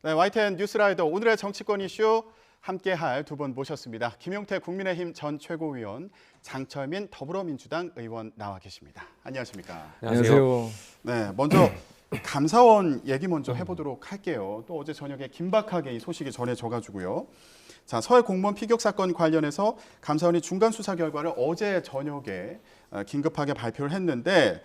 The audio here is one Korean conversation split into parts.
네, YTN 뉴스라이더 오늘의 정치권 이슈 함께할 두 분 모셨습니다. 김용태 국민의힘 전 최고위원, 장철민 더불어민주당 의원 나와 계십니다. 안녕하십니까? 안녕하세요. 네, 먼저 감사원 얘기 먼저 해보도록 할게요. 또 어제 저녁에 긴박하게 이 소식이 전해져가지고요. 자, 서해 공무원 피격 사건 관련해서 감사원이 중간 수사 결과를 어제 저녁에 긴급하게 발표를 했는데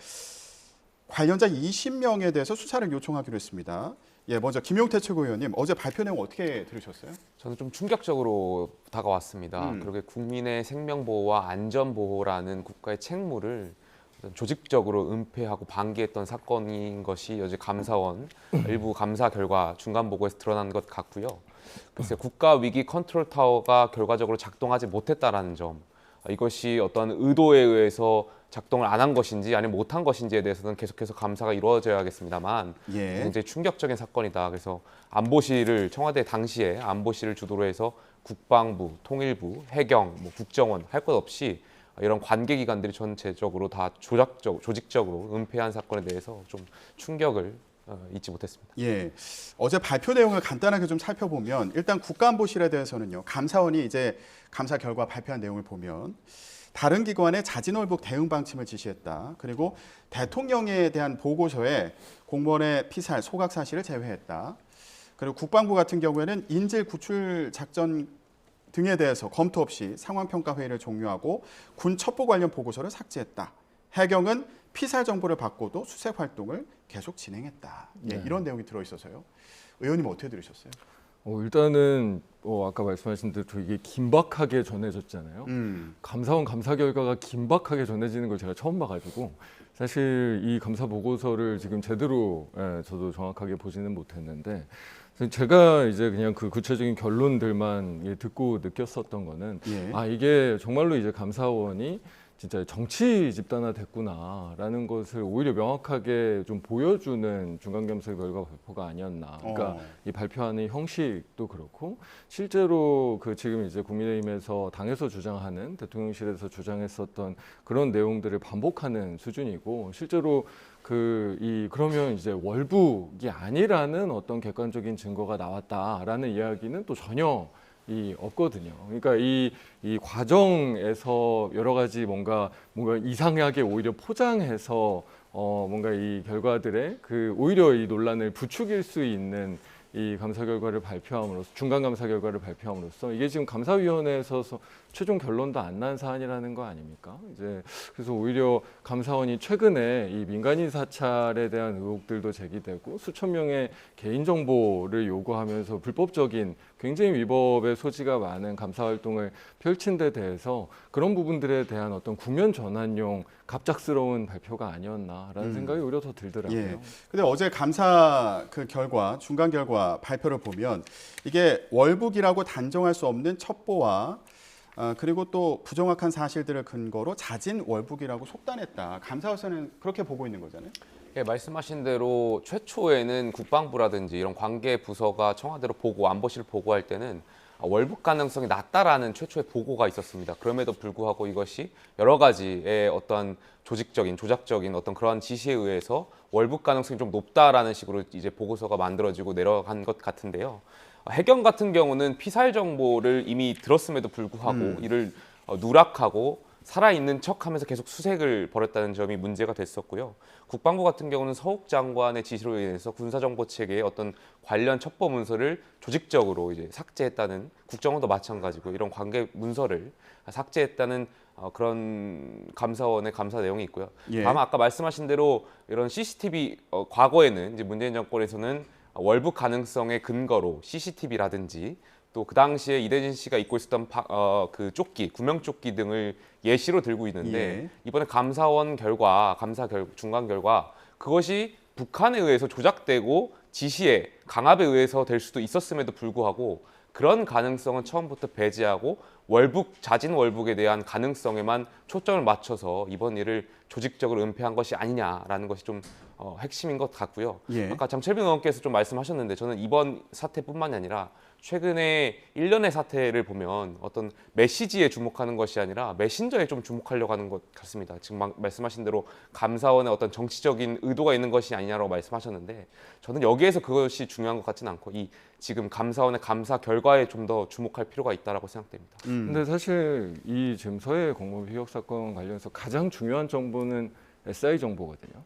관련자 20명에 대해서 수사를 요청하기로 했습니다. 예, 먼저 김용태 최고위원님, 어제 발표 내용 어떻게 들으셨어요? 저는 좀 충격적으로 다가왔습니다. 그렇게 국민의 생명보호와 안전보호라는 국가의 책무를 조직적으로 은폐하고 방기했던 사건인 것이 어제 감사원 일부 감사 결과 중간 보고에서 드러난 것 같고요. 글쎄 국가 위기 컨트롤 타워가 결과적으로 작동하지 못했다라는 점, 이것이 어떤 의도에 의해서 작동을 안 한 것인지 아니면 못한 것인지에 대해서는 계속해서 감사가 이루어져야겠습니다만 굉장히 충격적인 사건이다. 그래서 안보실을 청와대 당시에 안보실을 주도로 해서 국방부, 통일부, 해경, 국정원 할 것 없이 이런 관계기관들이 전체적으로 다 조직적으로 은폐한 사건에 대해서 좀 충격을 잊지 못했습니다. 예, 어제 발표 내용을 간단하게 좀 살펴보면 일단 국가안보실에 대해서는요, 감사원이 이제 감사 결과 발표한 내용을 보면 다른 기관의 자진월북 대응 방침을 지시했다. 그리고 대통령에 대한 보고서에 공무원의 피살, 소각 사실을 제외했다. 그리고 국방부 같은 경우에는 인질 구출 작전 등에 대해서 검토 없이 상황평가 회의를 종료하고 군 첩보 관련 보고서를 삭제했다. 해경은 피살 정보를 받고도 수색 활동을 계속 진행했다. 예, 네. 이런 내용이 들어있어서요. 의원님 어떻게 들으셨어요? 일단은 아까 말씀하신 대로 이게 긴박하게 전해졌잖아요. 감사원 감사 결과가 긴박하게 전해지는 걸 제가 처음 봐가지고 사실 이 감사 보고서를 지금 제대로 저도 정확하게 보지는 못했는데 제가 이제 그냥 그 구체적인 결론들만 듣고 느꼈었던 거는 이게 정말로 이제 감사원이 진짜 정치 집단화됐구나라는 것을 오히려 명확하게 좀 보여주는 중간감사 결과 발표가 아니었나. 그러니까 이 발표하는 형식도 그렇고 실제로 그 지금 이제 국민의힘에서 당에서 주장하는 대통령실에서 주장했었던 그런 내용들을 반복하는 수준이고 실제로 그러면 이제 월북이 아니라는 어떤 객관적인 증거가 나왔다라는 이야기는 또 전혀 없거든요. 그러니까 이 과정에서 여러 가지 뭔가 이상하게 오히려 포장해서 뭔가 이 결과들의 오히려 이 논란을 부추길 수 있는 이 감사 결과를 발표함으로써 중간 감사 결과를 발표함으로써 이게 지금 감사위원회에서 최종 결론도 안 난 사안이라는 거 아닙니까? 이제 그래서 오히려 감사원이 최근에 이 민간인 사찰에 대한 의혹들도 제기되고 수천 명의 개인 정보를 요구하면서 불법적인 굉장히 위법의 소지가 많은 감사 활동을 펼친 데 대해서 그런 부분들에 대한 어떤 국면 전환용 갑작스러운 발표가 아니었나라는 생각이 오히려 더 들더라고요. 예. 근데 어제 감사 결과, 중간 결과 발표를 보면 이게 월북이라고 단정할 수 없는 첩보와 그리고 또 부정확한 사실들을 근거로 자진 월북이라고 속단했다. 감사원에서는 그렇게 보고 있는 거잖아요. 예, 말씀하신 대로 최초에는 국방부라든지 이런 관계 부서가 청와대로 안보실 보고할 때는 월북 가능성이 낮다라는 최초의 보고가 있었습니다. 그럼에도 불구하고 이것이 여러 가지의 어떤 조작적인 어떤 그러한 지시에 의해서 월북 가능성이 좀 높다라는 식으로 이제 보고서가 만들어지고 내려간 것 같은데요. 해경 같은 경우는 피살 정보를 이미 들었음에도 불구하고 이를 누락하고 살아있는 척하면서 계속 수색을 벌였다는 점이 문제가 됐었고요. 국방부 같은 경우는 서욱 장관의 지시로 인해서 군사정보 체계의 어떤 관련 첩보 문서를 조직적으로 이제 삭제했다는, 국정원도 마찬가지고 이런 관계 문서를 삭제했다는 그런 감사원의 감사 내용이 있고요. 다만 아까 말씀하신 대로 이런 CCTV 과거에는 이제 문재인 정권에서는 월북 가능성의 근거로 CCTV라든지 또 그 당시에 이대진 씨가 입고 있었던 그 조끼, 구명조끼 등을 예시로 들고 있는데 이번에 감사원 결과, 중간 결과 그것이 북한에 의해서 조작되고 지시에 강압에 의해서 될 수도 있었음에도 불구하고 그런 가능성은 처음부터 배제하고 자진 월북에 대한 가능성에만 초점을 맞춰서 이번 일을 조직적으로 은폐한 것이 아니냐라는 것이 좀 핵심인 것 같고요. 예. 아까 장철빈 의원께서 좀 말씀하셨는데 저는 이번 사태뿐만이 아니라 최근에 일련의 사태를 보면 어떤 메시지에 주목하는 것이 아니라 메신저에 좀 주목하려고 하는 것 같습니다. 지금 말씀하신 대로 감사원의 어떤 정치적인 의도가 있는 것이 아니냐라고 말씀하셨는데 저는 여기에서 그것이 중요한 것 같지는 않고 이 지금 감사원의 감사 결과에 좀 더 주목할 필요가 있다라고 생각됩니다. 근데 사실 이 지금 서해 공무원 피격 사건 관련해서 가장 중요한 정보는 SI 정보거든요.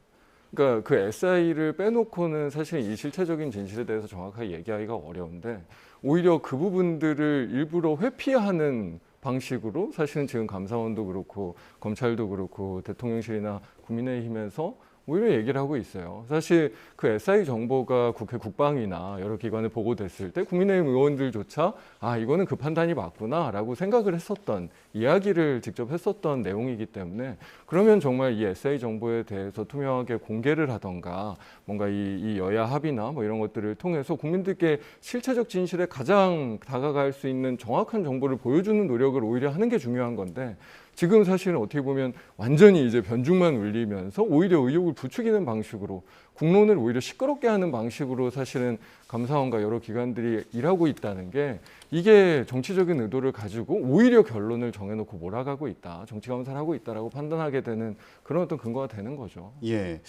그러니까 그 SI를 빼놓고는 사실 이 실체적인 진실에 대해서 정확하게 얘기하기가 어려운데 오히려 그 부분들을 일부러 회피하는 방식으로 사실은 지금 감사원도 그렇고 검찰도 그렇고 대통령실이나 국민의힘에서 오히려 얘기를 하고 있어요. 사실 그 SI 정보가 국회 국방이나 여러 기관에 보고됐을 때 국민의힘 의원들조차 아 이거는 그 판단이 맞구나라고 생각을 했었던 이야기를 직접 했었던 내용이기 때문에 그러면 정말 이 SI 정보에 대해서 투명하게 공개를 하던가 뭔가 이 여야 합의나 뭐 이런 것들을 통해서 국민들께 실체적 진실에 가장 다가갈 수 있는 정확한 정보를 보여주는 노력을 오히려 하는 게 중요한 건데 지금 사실은 어떻게 보면 완전히 이제 변죽만 울리면서 오히려 의혹을 부추기는 방식으로 국론을 오히려 시끄럽게 하는 방식으로 사실은 감사원과 여러 기관들이 일하고 있다는 게 이게 정치적인 의도를 가지고 오히려 결론을 정해놓고 몰아가고 있다. 정치 감사를 하고 있다라고 판단하게 되는 그런 어떤 근거가 되는 거죠. 예.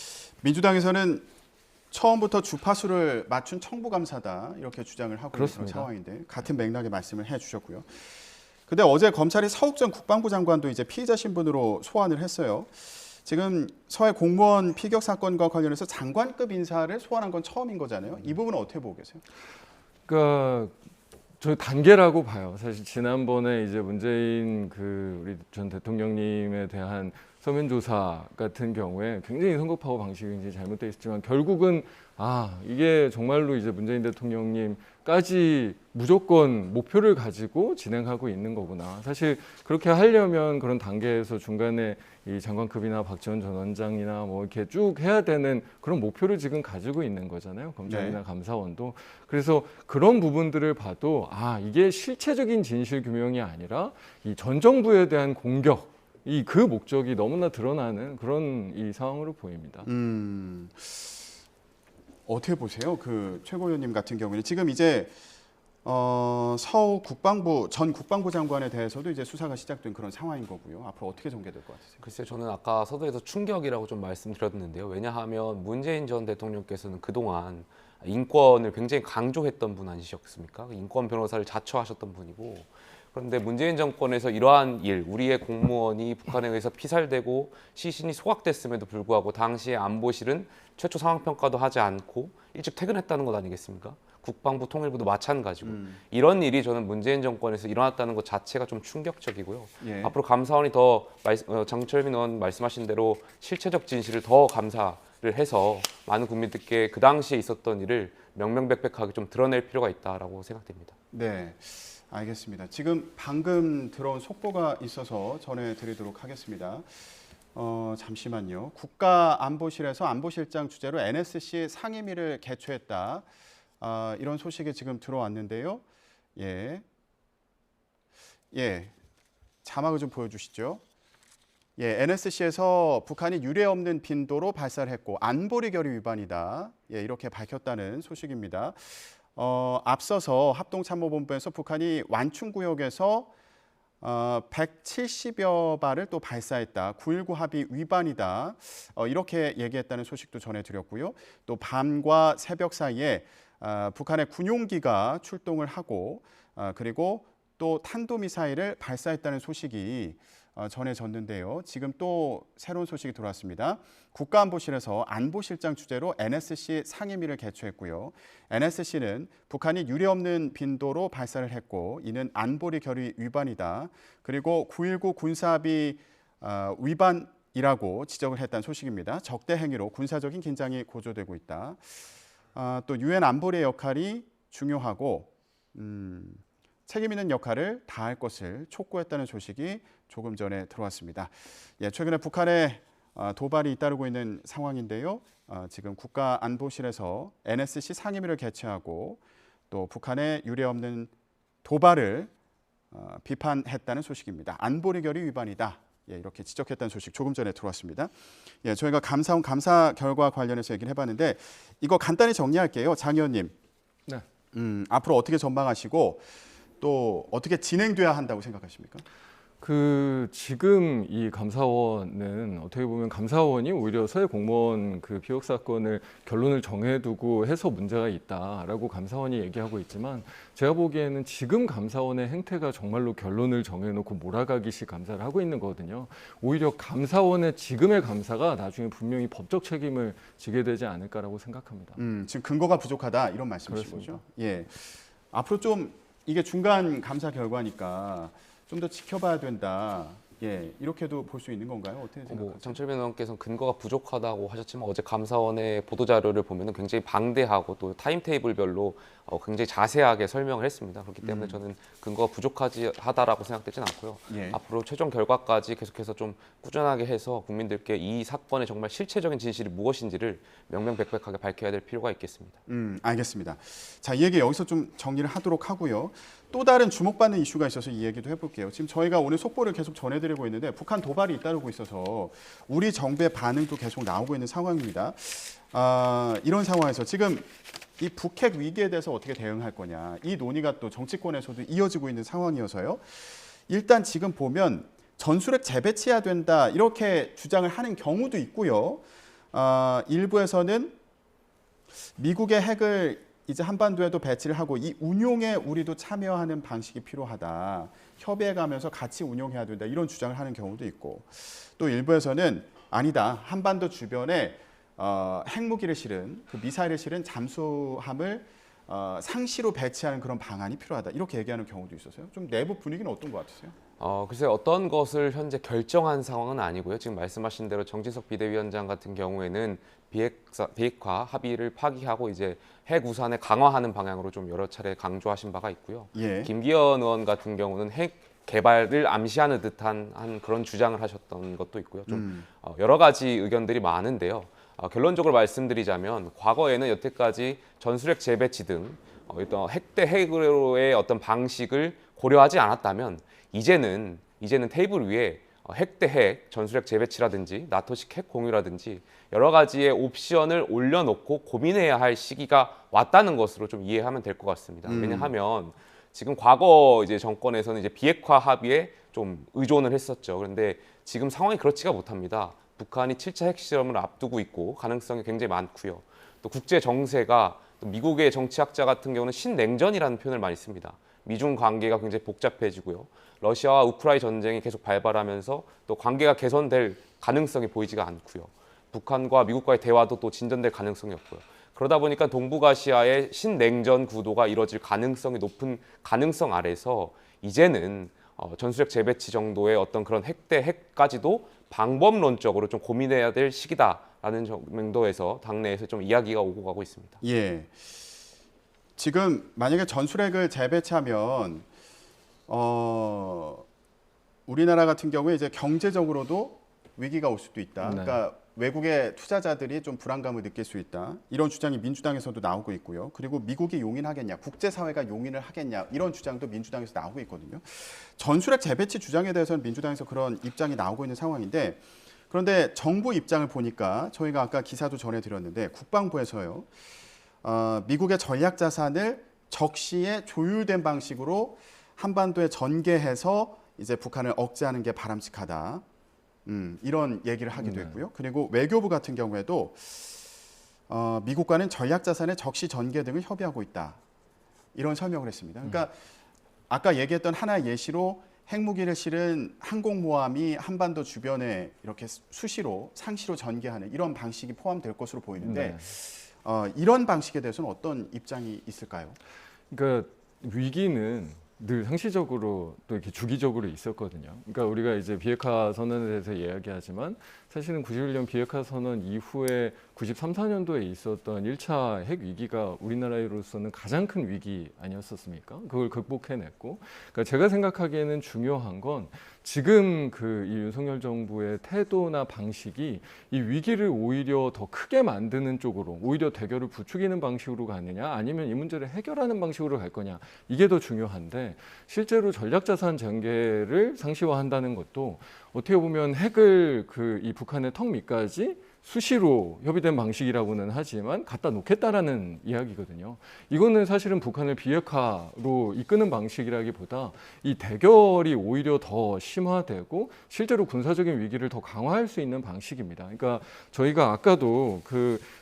민주당에서는 처음부터 주파수를 맞춘 청부 감사다 이렇게 주장을 하고 있는 그런 상황인데 같은 맥락의 말씀을 해주셨고요. 근데 어제 검찰이 서욱전 국방부 장관도 이제 피의자 신분으로 소환을 했어요. 지금 서해 공무원 피격 사건과 관련해서 장관급 인사를 소환한 건 처음인 거잖아요. 이 부분은 어떻게 보고 계세요? 그러니까 저 단계라고 봐요. 사실 지난번에 이제 문재인 우리 전 대통령님에 대한 서면 조사 같은 경우에 굉장히 성급하고 방식이 굉장히 잘못되어 있었지만 결국은 이게 정말로 이제 문재인 대통령님까지 무조건 목표를 가지고 진행하고 있는 거구나. 사실 그렇게 하려면 그런 단계에서 중간에 이 장관급이나 박지원 전 원장이나 뭐 이렇게 쭉 해야 되는 그런 목표를 지금 가지고 있는 거잖아요. 검찰이나 감사원도. 그래서 그런 부분들을 봐도 이게 실체적인 진실 규명이 아니라 이 전 정부에 대한 공격 그 목적이 너무나 드러나는 그런 이 상황으로 보입니다. 어떻게 보세요? 그 최고위원님 같은 경우는 지금 이제 서욱 전 국방부 장관에 대해서도 이제 수사가 시작된 그런 상황인 거고요. 앞으로 어떻게 전개될 것 같으세요? 글쎄요, 저는 아까 서두에서 충격이라고 좀 말씀드렸는데요. 왜냐하면 문재인 전 대통령께서는 그동안 인권을 굉장히 강조했던 분 아니셨습니까? 인권 변호사를 자처하셨던 분이고 그런데 문재인 정권에서 이러한 일, 우리의 공무원이 북한에 의해서 피살되고 시신이 소각됐음에도 불구하고 당시에 안보실은 최초 상황평가도 하지 않고 일찍 퇴근했다는 것 아니겠습니까? 국방부 통일부도 마찬가지고 이런 일이 저는 문재인 정권에서 일어났다는 것 자체가 좀 충격적이고요. 예. 앞으로 감사원이 더 장철민 의원 말씀하신 대로 실체적 진실을 더 감사를 해서 많은 국민들께 그 당시에 있었던 일을 명명백백하게 좀 드러낼 필요가 있다라고 생각됩니다. 네. 알겠습니다. 지금 방금 들어온 속보가 있어서 전해드리도록 하겠습니다. 잠시만요. 국가안보실에서 안보실장 주재로 NSC 상임위를 개최했다. 이런 소식이 지금 들어왔는데요. 예, 자막을 좀 보여주시죠. 예, NSC에서 북한이 유례없는 빈도로 발사를 했고 안보리 결의 위반이다. 예, 이렇게 밝혔다는 소식입니다. 앞서서 합동참모본부에서 북한이 완충구역에서 170여 발을 또 발사했다. 9.19 합의 위반이다. 이렇게 얘기했다는 소식도 전해드렸고요. 또 밤과 새벽 사이에 북한의 군용기가 출동을 하고 그리고 또 탄도미사일을 발사했다는 소식이 전해졌는데요. 지금 또 새로운 소식이 들어왔습니다. 국가안보실에서 안보실장 주재로 NSC 상임위를 개최했고요. NSC는 북한이 유례없는 빈도로 발사를 했고 이는 안보리 결의 위반이다. 그리고 9.19 군사합의 위반이라고 지적을 했다는 소식입니다. 적대 행위로 군사적인 긴장이 고조되고 있다. 또 유엔 안보리의 역할이 중요하고 책임 있는 역할을 다할 것을 촉구했다는 소식이 조금 전에 들어왔습니다. 예, 최근에 북한의 도발이 잇따르고 있는 상황인데요. 지금 국가안보실에서 NSC 상임위를 개최하고 또 북한의 유례없는 도발을 비판했다는 소식입니다. 안보리 결의 위반이다. 예, 이렇게 지적했다는 소식 조금 전에 들어왔습니다. 예, 저희가 감사원 감사 결과 관련해서 얘기를 해봤는데 이거 간단히 정리할게요. 장 의원님. 네. 앞으로 어떻게 전망하시고 또 어떻게 진행돼야 한다고 생각하십니까? 지금 이 감사원은 어떻게 보면 감사원이 오히려 서해 공무원 그 비억 사건을 결론을 정해두고 해서 문제가 있다라고 감사원이 얘기하고 있지만 제가 보기에는 지금 감사원의 행태가 정말로 결론을 정해놓고 몰아가기식 감사를 하고 있는 거거든요. 오히려 감사원의 지금의 감사가 나중에 분명히 법적 책임을 지게 되지 않을까라고 생각합니다. 지금 근거가 부족하다 이런 말씀이신 거죠? 예. 앞으로 좀 이게 중간 감사 결과니까 좀 더 지켜봐야 된다. 예, 이렇게도 볼 수 있는 건가요? 어떻게 생각하세요? 정철빈 의원께서는 근거가 부족하다고 하셨지만 어제 감사원의 보도 자료를 보면 굉장히 방대하고 또 타임테이블별로 굉장히 자세하게 설명을 했습니다. 그렇기 때문에 저는 근거가 부족하다라고 생각되진 않고요. 예. 앞으로 최종 결과까지 계속해서 좀 꾸준하게 해서 국민들께 이 사건의 정말 실체적인 진실이 무엇인지를 명명백백하게 밝혀야 될 필요가 있겠습니다. 알겠습니다. 자, 이 얘기 여기서 좀 정리를 하도록 하고요. 또 다른 주목받는 이슈가 있어서 이 얘기도 해볼게요. 지금 저희가 오늘 속보를 계속 전해드리고 있는데 북한 도발이 잇따르고 있어서 우리 정부의 반응도 계속 나오고 있는 상황입니다. 이런 상황에서 지금 이 북핵 위기에 대해서 어떻게 대응할 거냐, 이 논의가 또 정치권에서도 이어지고 있는 상황이어서요. 일단 지금 보면 전술핵 재배치해야 된다 이렇게 주장을 하는 경우도 있고요. 일부에서는 미국의 핵을 이제 한반도에도 배치를 하고 이 운용에 우리도 참여하는 방식이 필요하다. 협의해가면서 같이 운용해야 된다. 이런 주장을 하는 경우도 있고 또 일부에서는 아니다. 한반도 주변에 핵무기를 실은 그 미사일을 실은 잠수함을 상시로 배치하는 그런 방안이 필요하다. 이렇게 얘기하는 경우도 있어서요. 좀 내부 분위기는 어떤 것 같으세요? 글쎄 어떤 것을 현재 결정한 상황은 아니고요. 지금 말씀하신 대로 정진석 비대위원장 같은 경우에는 비핵화 합의를 파기하고 이제 핵 우산을 강화하는 방향으로 좀 여러 차례 강조하신 바가 있고요. 예. 김기현 의원 같은 경우는 핵 개발을 암시하는 듯한 그런 주장을 하셨던 것도 있고요. 좀 여러 가지 의견들이 많은데요. 결론적으로 말씀드리자면 과거에는 여태까지 전술핵 재배치 등 어떤 핵 대 핵으로의 어떤 방식을 고려하지 않았다면 이제는 테이블 위에 핵 대 핵, 전술핵 재배치라든지 나토식 핵 공유라든지 여러 가지의 옵션을 올려놓고 고민해야 할 시기가 왔다는 것으로 좀 이해하면 될 것 같습니다. 왜냐하면 지금 과거 이제 정권에서는 이제 비핵화 합의에 좀 의존을 했었죠. 그런데 지금 상황이 그렇지가 못합니다. 북한이 7차 핵실험을 앞두고 있고 가능성이 굉장히 많고요. 또 국제 정세가 또 미국의 정치학자 같은 경우는 신냉전이라는 표현을 많이 씁니다. 미중 관계가 굉장히 복잡해지고요. 러시아와 우크라이나 전쟁이 계속 발발하면서 또 관계가 개선될 가능성이 보이지가 않고요. 북한과 미국과의 대화도 또 진전될 가능성이 없고요. 그러다 보니까 동북아시아의 신냉전 구도가 이뤄질 가능성이 높은 가능성 아래서 이제는 전술핵 재배치 정도의 어떤 그런 핵 대 핵까지도 방법론적으로 좀 고민해야 될 시기다라는 정도에서 당내에서 좀 이야기가 오고 가고 있습니다. 예. 지금 만약에 전술핵을 재배치하면 우리나라 같은 경우에 이제 경제적으로도 위기가 올 수도 있다. 네. 그러니까 외국의 투자자들이 좀 불안감을 느낄 수 있다. 이런 주장이 민주당에서도 나오고 있고요. 그리고 미국이 용인하겠냐, 국제사회가 용인을 하겠냐 이런 주장도 민주당에서 나오고 있거든요. 전술핵 재배치 주장에 대해서는 민주당에서 그런 입장이 나오고 있는 상황인데 그런데 정부 입장을 보니까 저희가 아까 기사도 전해드렸는데 국방부에서요. 미국의 전략 자산을 적시에 조율된 방식으로 한반도에 전개해서 이제 북한을 억제하는 게 바람직하다. 이런 얘기를 하기도 했고요. 그리고 외교부 같은 경우에도 미국과는 전략 자산의 적시 전개 등을 협의하고 있다. 이런 설명을 했습니다. 그러니까 아까 얘기했던 하나의 예시로 핵무기를 실은 항공모함이 한반도 주변에 이렇게 수시로 상시로 전개하는 이런 방식이 포함될 것으로 보이는데 이런 방식에 대해서는 어떤 입장이 있을까요? 그러니까 위기는 늘 상시적으로 또 이렇게 주기적으로 있었거든요. 그러니까 우리가 이제 비핵화 선언에 대해서 이야기하지만 사실은 91년 비핵화 선언 이후에 93, 4년도에 있었던 1차 핵 위기가 우리나라로서는 가장 큰 위기 아니었었습니까? 그걸 극복해냈고, 그러니까 제가 생각하기에는 중요한 건 지금 이 윤석열 정부의 태도나 방식이 이 위기를 오히려 더 크게 만드는 쪽으로, 오히려 대결을 부추기는 방식으로 가느냐, 아니면 이 문제를 해결하는 방식으로 갈 거냐, 이게 더 중요한데, 실제로 전략자산 전개를 상시화한다는 것도 어떻게 보면 핵을 이 북한의 턱 밑까지 수시로 협의된 방식이라고는 하지만 갖다 놓겠다라는 이야기거든요. 이거는 사실은 북한을 비핵화로 이끄는 방식이라기보다 이 대결이 오히려 더 심화되고 실제로 군사적인 위기를 더 강화할 수 있는 방식입니다. 그러니까 저희가 아까도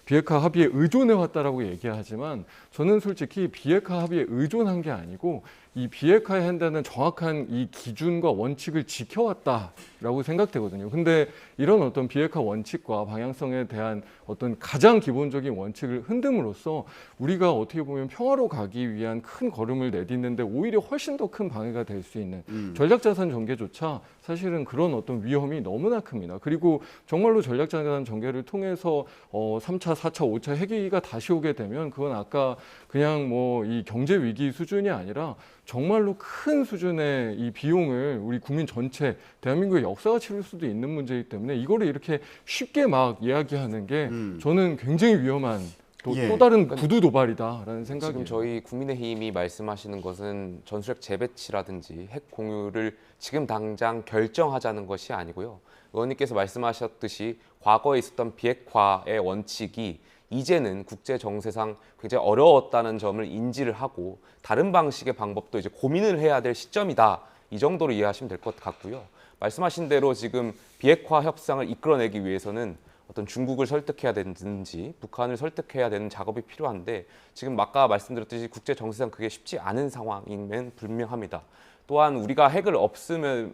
비핵화 합의에 의존해 왔다라고 얘기하지만 저는 솔직히 비핵화 합의에 의존한 게 아니고 이 비핵화에 한다는 정확한 이 기준과 원칙을 지켜왔다라고 생각되거든요. 근데 이런 어떤 비핵화 원칙과 방향성에 대한 어떤 가장 기본적인 원칙을 흔듦으로써 우리가 어떻게 보면 평화로 가기 위한 큰 걸음을 내딛는데 오히려 훨씬 더 큰 방해가 될 수 있는 전략자산 전개조차 사실은 그런 어떤 위험이 너무나 큽니다. 그리고 정말로 전략자산 전개를 통해서 3차, 4차, 5차 핵위기가 다시 오게 되면 그건 아까 그냥 이 경제 위기 수준이 아니라 정말로 큰 수준의 이 비용을 우리 국민 전체 대한민국의 역사가 치를 수도 있는 문제이기 때문에 이거를 이렇게 쉽게 막 이야기하는 게 저는 굉장히 위험한 또 다른 구두 도발이다라는 생각이 지금 저희 국민의힘이 말씀하시는 것은 전술핵 재배치라든지 핵 공유를 지금 당장 결정하자는 것이 아니고요. 의원님께서 말씀하셨듯이 과거에 있었던 비핵화의 원칙이 이제는 국제 정세상 굉장히 어려웠다는 점을 인지를 하고 다른 방식의 방법도 이제 고민을 해야 될 시점이다. 이 정도로 이해하시면 될 것 같고요. 말씀하신 대로 지금 비핵화 협상을 이끌어내기 위해서는 어떤 중국을 설득해야 되는지 북한을 설득해야 되는 작업이 필요한데 지금 아까 말씀드렸듯이 국제 정세상 그게 쉽지 않은 상황임은 분명합니다. 또한 우리가 핵을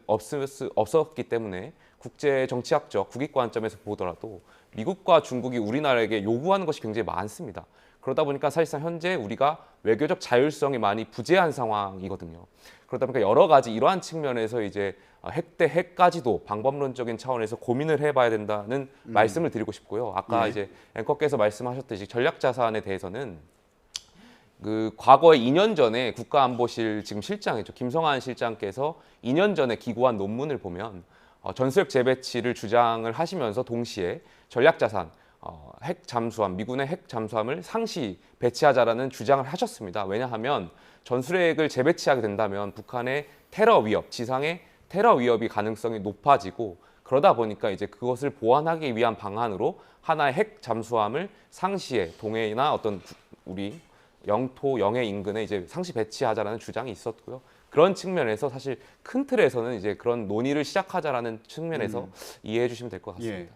없었기 때문에 국제 정치학적 국익 관점에서 보더라도 미국과 중국이 우리나라에게 요구하는 것이 굉장히 많습니다. 그러다 보니까 사실상 현재 우리가 외교적 자율성이 많이 부재한 상황이거든요. 그러다 보니까 여러 가지 이러한 측면에서 이제 핵 대 핵까지도 방법론적인 차원에서 고민을 해봐야 된다는 말씀을 드리고 싶고요. 아까 이제 앵커께서 말씀하셨듯이 전략자산에 대해서는 과거에 2년 전에 국가안보실 지금 실장이죠. 김성한 실장께서 2년 전에 기고한 논문을 보면 전술핵 재배치를 주장을 하시면서 동시에 전략자산, 핵 잠수함, 미군의 핵 잠수함을 상시 배치하자라는 주장을 하셨습니다. 왜냐하면 전술핵을 재배치하게 된다면 북한의 테러 위협, 지상의 테러 위협이 가능성이 높아지고 그러다 보니까 이제 그것을 보완하기 위한 방안으로 하나의 핵 잠수함을 상시에 동해나 어떤 우리 영토 영해 인근에 이제 상시 배치하자라는 주장이 있었고요. 그런 측면에서 사실 큰 틀에서는 이제 그런 논의를 시작하자라는 측면에서 이해해 주시면 될 것 같습니다. 예.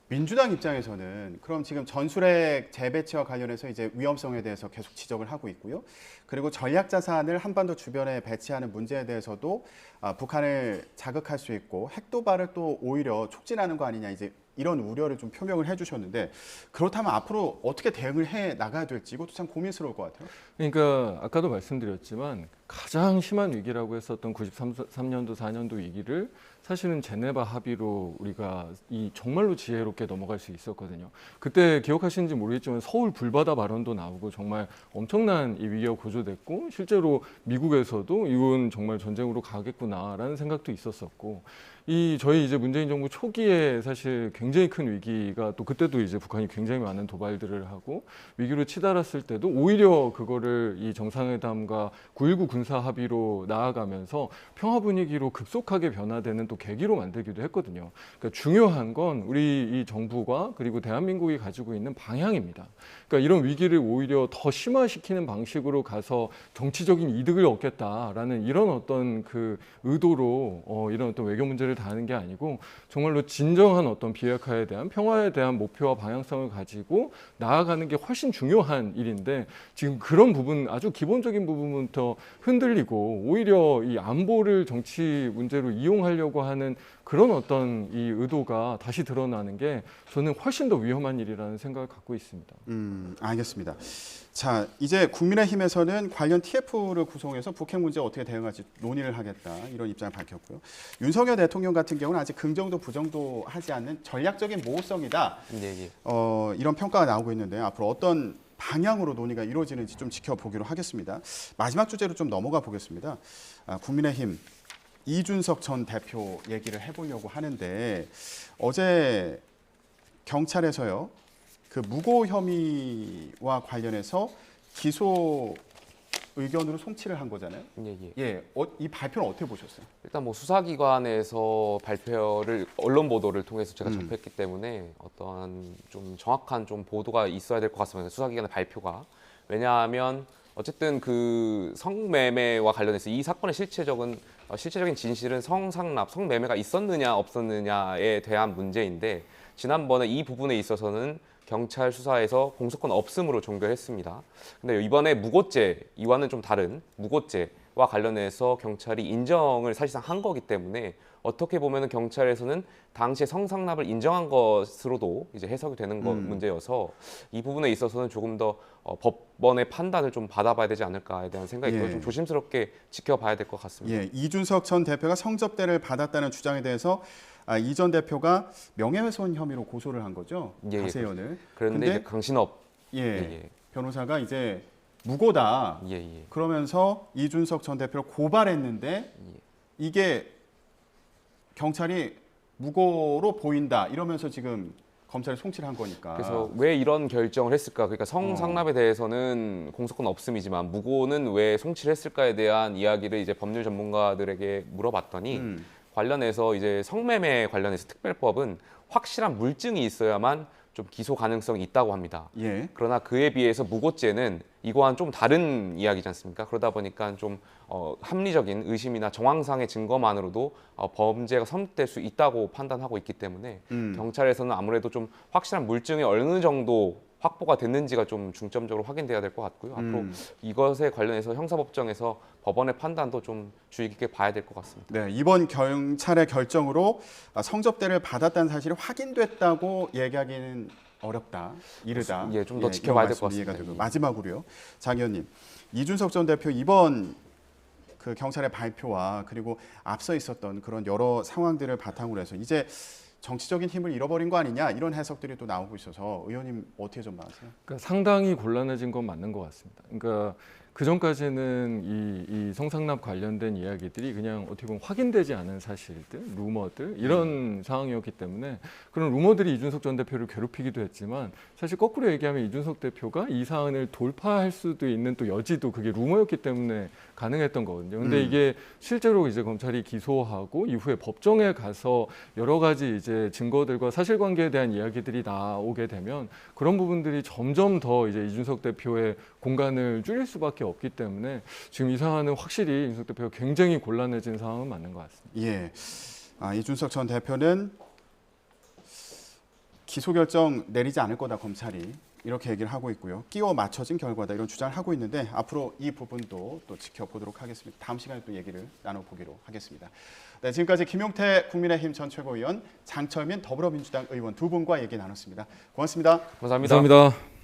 민주당 입장에서는 그럼 지금 전술핵 재배치와 관련해서 이제 위험성에 대해서 계속 지적을 하고 있고요. 그리고 전략 자산을 한반도 주변에 배치하는 문제에 대해서도 북한을 자극할 수 있고 핵 도발을 또 오히려 촉진하는 거 아니냐 이제 이런 우려를 좀 표명을 해주셨는데 그렇다면 앞으로 어떻게 대응을 해 나가야 될지 이것도 참 고민스러울 것 같아요. 그러니까 아까도 말씀드렸지만 가장 심한 위기라고 했었던 93년도 4년도 위기를 사실은 제네바 합의로 우리가 정말로 지혜롭게 넘어갈 수 있었거든요. 그때 기억하시는지 모르겠지만 서울 불바다 발언도 나오고 정말 엄청난 이 위기가 고조됐고 실제로 미국에서도 이건 정말 전쟁으로 가겠구나라는 생각도 있었었고 저희 이제 문재인 정부 초기에 사실 굉장히 큰 위기가 또 그때도 이제 북한이 굉장히 많은 도발들을 하고 위기로 치달았을 때도 오히려 그거를 이 정상회담과 9.19 군사 합의로 나아가면서 평화 분위기로 급속하게 변화되는 또 계기로 만들기도 했거든요. 그러니까 중요한 건 우리 이 정부가 그리고 대한민국이 가지고 있는 방향입니다. 그러니까 이런 위기를 오히려 더 심화시키는 방식으로 가서 정치적인 이득을 얻겠다라는 이런 어떤 의도로 이런 어떤 외교 문제를 다하는 게 아니고 정말로 진정한 어떤 비핵화에 대한 평화에 대한 목표와 방향성을 가지고 나아가는 게 훨씬 중요한 일인데 지금 그런 부분 아주 기본적인 부분부터 흔들리고 오히려 이 안보를 정치 문제로 이용하려고 하는 그런 어떤 이 의도가 다시 드러나는 게 저는 훨씬 더 위험한 일이라는 생각을 갖고 있습니다. 알겠습니다. 자, 이제 국민의힘에서는 관련 TF를 구성해서 북핵 문제에 어떻게 대응할지 논의를 하겠다 이런 입장을 밝혔고요. 윤석열 대통령 같은 경우는 아직 긍정도 부정도 하지 않는 전략적인 모호성이다. 예, 예. 이런 평가가 나오고 있는데 앞으로 어떤 방향으로 논의가 이루어지는지 좀 지켜보기로 하겠습니다. 마지막 주제로 좀 넘어가 보겠습니다. 국민의힘 이준석 전 대표 얘기를 해보려고 하는데 어제 경찰에서요 그 무고 혐의와 관련해서 기소 의견으로 송치를 한 거잖아요. 예, 예. 예, 이 발표는 어떻게 보셨어요? 일단 뭐 수사기관에서 발표를 언론 보도를 통해서 제가 접했기 때문에 어떠한 좀 정확한 좀 보도가 있어야 될 것 같습니다. 수사기관의 발표가. 왜냐하면 어쨌든 그 성매매와 관련해서 이 사건의 실체적인 진실은 성상납, 성매매가 있었느냐 없었느냐에 대한 문제인데 지난번에 이 부분에 있어서는 경찰 수사에서 공소권 없음으로 종결했습니다. 근데 이번에 무고죄, 이와는 좀 다른 무고죄와 관련해서 경찰이 인정을 사실상 한 거기 때문에 어떻게 보면은 경찰에서는 당시에 성상납을 인정한 것으로도 이제 해석이 되는 문제여서 이 부분에 있어서는 조금 더 법원의 판단을 좀 받아봐야 되지 않을까에 대한 생각이 들어요. 좀 조심스럽게 지켜봐야 될 것 같습니다. 예, 이준석 전 대표가 성접대를 받았다는 주장에 대해서 이 전 대표가 명예훼손 혐의로 고소를 한 거죠. 예, 가세연을. 그런데 이제 강신업 예, 변호사가 이제 무고다. 예, 예. 그러면서 이준석 전 대표를 고발했는데 이게 경찰이 무고로 보인다 이러면서 지금 검찰에 송치를 한 거니까. 그래서 왜 이런 결정을 했을까? 그러니까 성상납에 대해서는 공소권 없음이지만 무고는 왜 송치를 했을까에 대한 이야기를 이제 법률 전문가들에게 물어봤더니 관련해서 이제 성매매 관련해서 특별법은 확실한 물증이 있어야만 좀 기소 가능성이 있다고 합니다. 예. 그러나 그에 비해서 무고죄는 이거와는 좀 다른 이야기지 않습니까? 그러다 보니까 좀 합리적인 의심이나 정황상의 증거만으로도 범죄가 성립될 수 있다고 판단하고 있기 때문에 경찰에서는 아무래도 좀 확실한 물증이 어느 정도 확보가 됐는지가 좀 중점적으로 확인돼야 될 것 같고요. 앞으로 이것에 관련해서 형사법정에서 법원의 판단도 좀 주의 깊게 봐야 될 것 같습니다. 네, 이번 경찰의 결정으로 성접대를 받았다는 사실이 확인됐다고 얘기하기는 어렵다, 이르다. 예, 좀 더 지켜봐야 될 것 이해가 같습니다. 되고. 예. 마지막으로요, 장 의원님, 이준석 전 대표 이번 그 경찰의 발표와 그리고 앞서 있었던 그런 여러 상황들을 바탕으로 해서 이제 정치적인 힘을 잃어버린 거 아니냐 이런 해석들이 또 나오고 있어서 의원님 어떻게 전망하세요? 그러니까 상당히 곤란해진 건 맞는 것 같습니다. 그러니까 그 전까지는 이 성상납 관련된 이야기들이 그냥 어떻게 보면 확인되지 않은 사실들, 루머들 이런 상황이었기 때문에 그런 루머들이 이준석 전 대표를 괴롭히기도 했지만 사실 거꾸로 얘기하면 이준석 대표가 이 사안을 돌파할 수도 있는 또 여지도 그게 루머였기 때문에 가능했던 거거든요. 근데 이게 실제로 이제 검찰이 기소하고 이후에 법정에 가서 여러 가지 이제 증거들과 사실관계에 대한 이야기들이 나오게 되면 그런 부분들이 점점 더 이제 이준석 대표의 공간을 줄일 수밖에 없기 때문에 지금 이 사안은 확실히 이준석 대표가 굉장히 곤란해진 상황은 맞는 것 같습니다. 예, 이준석 전 대표는 기소 결정 내리지 않을 거다 검찰이 이렇게 얘기를 하고 있고요. 끼워 맞춰진 결과다 이런 주장을 하고 있는데 앞으로 이 부분도 또 지켜보도록 하겠습니다. 다음 시간에 또 얘기를 나눠보기로 하겠습니다. 네, 지금까지 김용태 국민의힘 전 최고위원, 장철민 더불어민주당 의원 두 분과 얘기 나눴습니다. 고맙습니다. 감사합니다. 감사합니다.